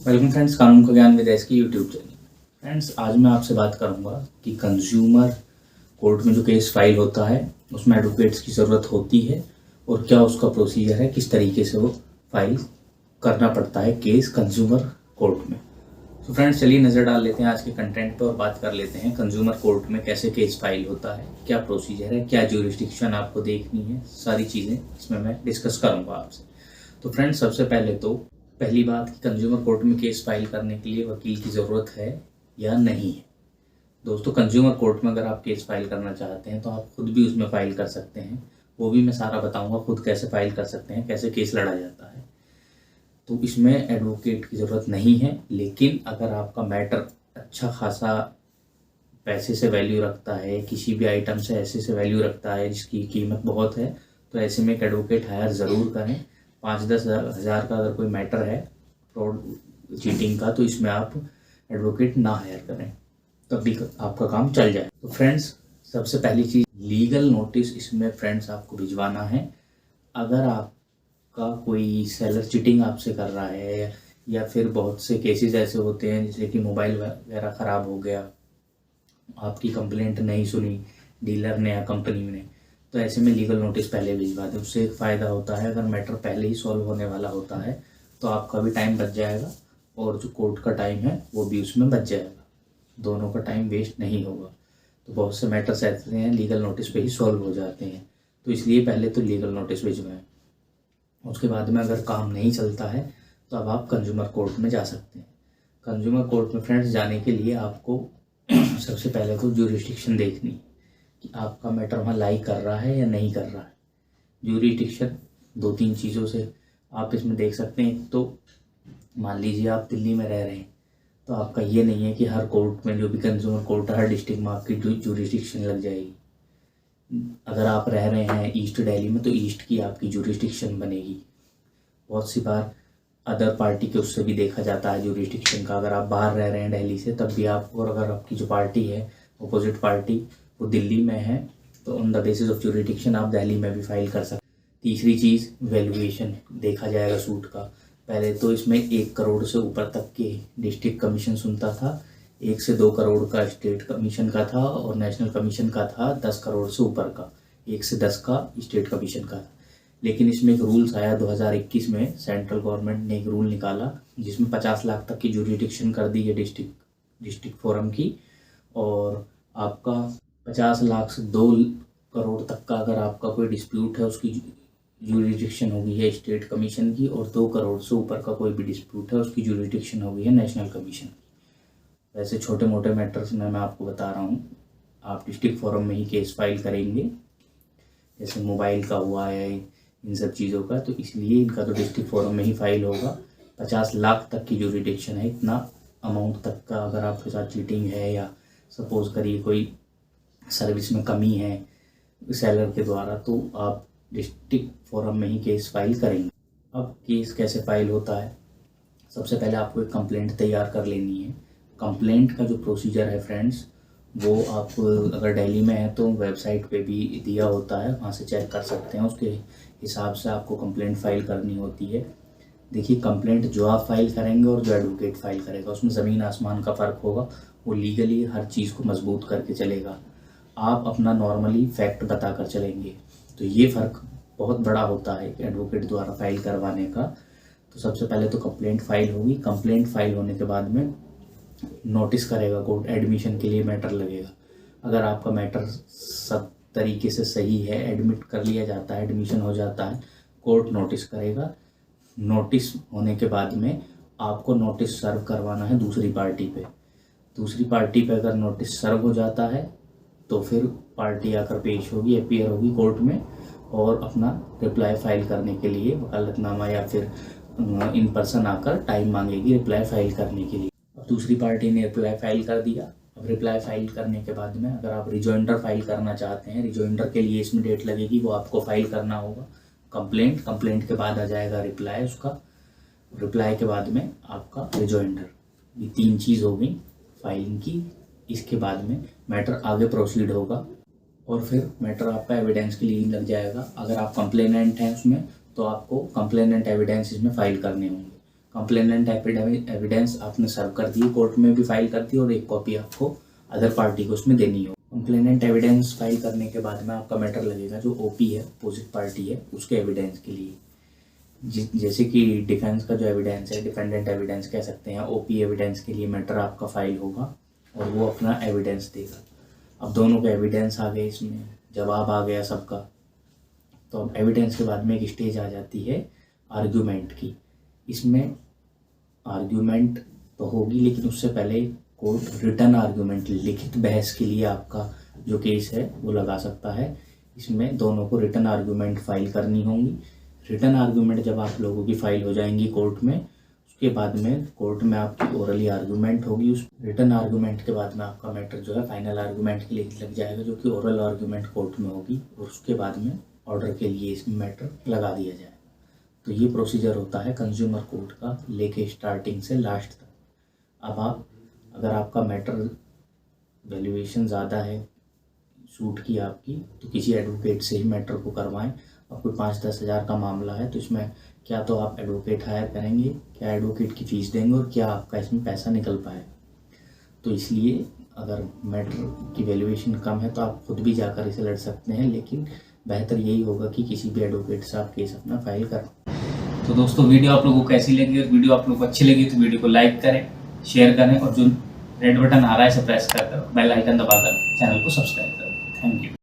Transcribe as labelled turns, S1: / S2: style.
S1: Welcome friends, कानून का ज्ञान विद एस की यूट्यूब चैनल। फ्रेंड्स, आज मैं आपसे बात करूंगा कि कंज्यूमर कोर्ट में जो केस फाइल होता है उसमें एडवोकेट्स की ज़रूरत होती है और क्या उसका प्रोसीजर है, किस तरीके से वो फाइल करना पड़ता है केस कंज्यूमर कोर्ट में। तो फ्रेंड्स, चलिए नज़र डाल लेते हैं आज के कंटेंट पर और बात कर लेते हैं कंज्यूमर कोर्ट में कैसे केस फाइल होता है, क्या प्रोसीजर है, क्या ज्यूरिसडिक्शन आपको देखनी है, सारी चीज़ें इसमें मैं डिस्कस करूँगा आपसे। तो फ्रेंड्स, सबसे पहले तो पहली बात कि कंज्यूमर कोर्ट में केस फाइल करने के लिए वकील की ज़रूरत है या नहीं है। दोस्तों, कंज्यूमर कोर्ट में अगर आप केस फाइल करना चाहते हैं तो आप खुद भी उसमें फाइल कर सकते हैं। वो भी मैं सारा बताऊंगा खुद कैसे फाइल कर सकते हैं, कैसे केस लड़ा जाता है। तो इसमें एडवोकेट की ज़रूरत नहीं है, लेकिन अगर आपका मैटर अच्छा खासा पैसे से वैल्यू रखता है, किसी भी आइटम से ऐसे से वैल्यू रखता है जिसकी कीमत बहुत है, तो ऐसे में एक एडवोकेट हायर ज़रूर करें। 5-10 हज़ार का अगर कोई मैटर है फ्रॉड चीटिंग का, तो इसमें आप एडवोकेट ना हायर करें, तब भी आपका काम चल जाए। तो फ्रेंड्स, सबसे पहली चीज़ लीगल नोटिस इसमें फ्रेंड्स आपको भिजवाना है। अगर आपका कोई सेलर चीटिंग आपसे कर रहा है या फिर बहुत से केसेस ऐसे होते हैं जैसे कि मोबाइल वगैरह ख़राब हो गया, आपकी कंप्लेंट नहीं सुनी डीलर ने या कंपनी ने, तो ऐसे में लीगल नोटिस पहले भिजवा दें। उससे एक फ़ायदा होता है, अगर मैटर पहले ही सॉल्व होने वाला होता है तो आपका भी टाइम बच जाएगा और जो कोर्ट का टाइम है वो भी उसमें बच जाएगा, दोनों का टाइम वेस्ट नहीं होगा। तो बहुत से मैटर्स ऐसे हैं लीगल नोटिस पे ही सॉल्व हो जाते हैं, तो इसलिए पहले तो लीगल नोटिस भिजवाएं। उसके बाद में अगर काम नहीं चलता है तो अब आप कंज्यूमर कोर्ट में जा सकते हैं। कंज्यूमर कोर्ट में फ्रेंड्स जाने के लिए आपको सबसे पहले तो ज्यूरिसडिक्शन देखनी कि आपका मैटर वहाँ लाई कर रहा है या नहीं कर रहा है। ज्यूरिसडिक्शन 2-3 चीज़ों से आप इसमें देख सकते हैं। तो मान लीजिए आप दिल्ली में रह रहे हैं, तो आपका ये नहीं है कि हर कोर्ट में जो भी कंज्यूमर कोर्ट है हर डिस्ट्रिक्ट में आपकी ज्यूरिसडिक्शन लग जाएगी। अगर आप रह रहे हैं ईस्ट दिल्ली में तो ईस्ट की आपकी ज्यूरिसडिक्शन बनेगी। बहुत सी बार अदर पार्टी के उससे भी देखा जाता है ज्यूरिसडिक्शन का। अगर आप बाहर रह रहे हैं दिल्ली से तब भी आप, और अगर आपकी जो पार्टी है अपोजिट पार्टी वो दिल्ली में है, तो on the basis of jurisdiction आप दिल्ली में भी फाइल कर सकते हैं। तीसरी चीज़ वैल्यूएशन देखा जाएगा सूट का। पहले तो इसमें 1 करोड़ से ऊपर तक के डिस्ट्रिक्ट कमीशन सुनता था, 1 से 2 करोड़ का स्टेट कमीशन का था और नेशनल कमीशन का था 10 करोड़ से ऊपर का, 1 से 10 का स्टेट कमीशन का था। लेकिन इसमें एक रूल्स आया 2021 में, सेंट्रल गवर्नमेंट ने एक रूल निकाला जिसमें 50 लाख तक की ज्यूरिसडिक्शन कर दी है डिस्ट्रिक्ट फोरम की। और आपका 50 लाख से 2 करोड़ तक का अगर आपका कोई डिस्प्यूट है उसकी ज्यूरिसडिक्शन हो गई है स्टेट कमीशन की, और 2 करोड़ से ऊपर का कोई भी डिस्प्यूट है उसकी ज्यूरिसडिक्शन हो गई है नेशनल कमीशन की। वैसे छोटे मोटे मैटर्स में मैं आपको बता रहा हूँ, आप डिस्ट्रिक्ट फोरम में ही केस फाइल करेंगे, जैसे मोबाइल का हुआ है इन सब चीज़ों का, तो इसलिए इनका तो डिस्ट्रिक्ट फोरम में ही फाइल होगा। 50 लाख तक की ज्यूरिसडिक्शन है, इतना अमाउंट तक का अगर आपके साथ चीटिंग है या सपोज करिए कोई सर्विस में कमी है सेलर के द्वारा, तो आप डिस्ट्रिक्ट फोरम में ही केस फाइल करेंगे। अब केस कैसे फाइल होता है, सबसे पहले आपको एक कंप्लेंट तैयार कर लेनी है। कंप्लेंट का जो प्रोसीजर है फ्रेंड्स, वो आप अगर दिल्ली में है तो वेबसाइट पे भी दिया होता है, वहाँ से चेक कर सकते हैं। उसके हिसाब से आपको कंप्लेंट फाइल करनी होती है। देखिए, कंप्लेंट जो आप फाइल करेंगे और जो एडवोकेट फाइल करेगा उसमें ज़मीन आसमान का फ़र्क होगा। वो लीगली हर चीज़ को मजबूत करके चलेगा, आप अपना नॉर्मली फैक्ट बता कर चलेंगे। तो ये फ़र्क बहुत बड़ा होता है एडवोकेट द्वारा फाइल करवाने का। तो सबसे पहले तो कंप्लेंट फाइल होगी। कंप्लेंट फाइल होने के बाद में नोटिस करेगा कोर्ट, एडमिशन के लिए मैटर लगेगा। अगर आपका मैटर सब तरीके से सही है, एडमिट कर लिया जाता है, एडमिशन हो जाता है, कोर्ट नोटिस करेगा। नोटिस होने के बाद में आपको नोटिस सर्व करवाना है दूसरी पार्टी पे। दूसरी पार्टी पे अगर नोटिस सर्व हो जाता है तो फिर पार्टी आकर पेश होगी, अपीयर होगी कोर्ट में और अपना रिप्लाई फाइल करने के लिए वकालतनामा या फिर इन पर्सन आकर टाइम मांगेगी रिप्लाई फाइल करने के लिए। अब दूसरी पार्टी ने रिप्लाई फाइल कर दिया। अब रिप्लाई फाइल करने के बाद में अगर आप रिजॉइंडर फाइल करना चाहते हैं, रिजॉइंडर के लिए इसमें डेट लगेगी, वो आपको फाइल करना होगा। कंप्लेंट के बाद आ जाएगा रिप्लाई उसका, रिप्लाई के बाद में आपका रिजॉइंडर। ये 3 चीज़ हो गई फाइलिंग की। इसके बाद में मैटर आगे प्रोसीड होगा और फिर मैटर आपका एविडेंस के लिए लग जाएगा। अगर आप कंप्लेनेंट हैं उसमें तो आपको कंप्लेनेंट एविडेंस इसमें फाइल करने होंगे। कंप्लेनेंट एविडेंस आपने सर्व कर दी, कोर्ट में भी फाइल कर दी और एक कॉपी आपको अदर पार्टी को उसमें देनी हो। कंप्लेनेंट एविडेंस फाइल करने के बाद में आपका मैटर लगेगा जो ओपी है, अपोजिट पार्टी है, उसके एविडेंस के लिए। जैसे कि डिफेंस का जो एविडेंस है, डिफेंडेंट एविडेंस कह सकते हैं, ओपी एविडेंस के लिए मैटर आपका फाइल होगा और वो अपना एविडेंस देगा। अब दोनों के एविडेंस आ गए, इसमें जवाब आ गया सबका, तो अब एविडेंस के बाद में एक स्टेज आ जाती है आर्ग्यूमेंट की। इसमें आर्ग्यूमेंट तो होगी, लेकिन उससे पहले कोर्ट रिटर्न आर्ग्यूमेंट, लिखित बहस के लिए आपका जो केस है वो लगा सकता है। इसमें दोनों को रिटर्न आर्ग्यूमेंट फाइल करनी होंगी। रिटर्न आर्ग्यूमेंट जब आप लोगों की फाइल हो जाएंगी कोर्ट में, उसके बाद में कोर्ट में आपकी ओरली आर्ग्यूमेंट होगी। उस रिटर्न आर्ग्यूमेंट के बाद में आपका मैटर जो है फाइनल आर्ग्यूमेंट के लिए लग जाएगा, जो कि ओरल आर्ग्यूमेंट कोर्ट में होगी, और उसके बाद में ऑर्डर के लिए इसमें मैटर लगा दिया जाएगा। तो ये प्रोसीजर होता है कंज्यूमर कोर्ट का, लेके स्टार्टिंग से लास्ट तक। अब आप अगर आपका मैटर वैल्यूएशन ज़्यादा है सूट की आपकी, तो किसी एडवोकेट से ही मैटर को करवाएं। अब कोई 5-10 हज़ार का मामला है तो इसमें क्या तो आप एडवोकेट हायर करेंगे, क्या एडवोकेट की फ़ीस देंगे, और क्या आपका इसमें पैसा निकल पाएगा। तो इसलिए अगर मैटर की वैल्यूएशन कम है तो आप खुद भी जाकर इसे लड़ सकते हैं, लेकिन बेहतर यही होगा कि किसी भी एडवोकेट से आप केस अपना फाइल करें। तो दोस्तों, वीडियो आप लोगों को कैसी लगी? और वीडियो आप लोगों को अच्छी लगी तो वीडियो को लाइक करें, शेयर करें, और जो रेड बटन आ रहा है इसे प्रेस कर बेल आइकन दबाकर चैनल को सब्सक्राइब करें। Thank you.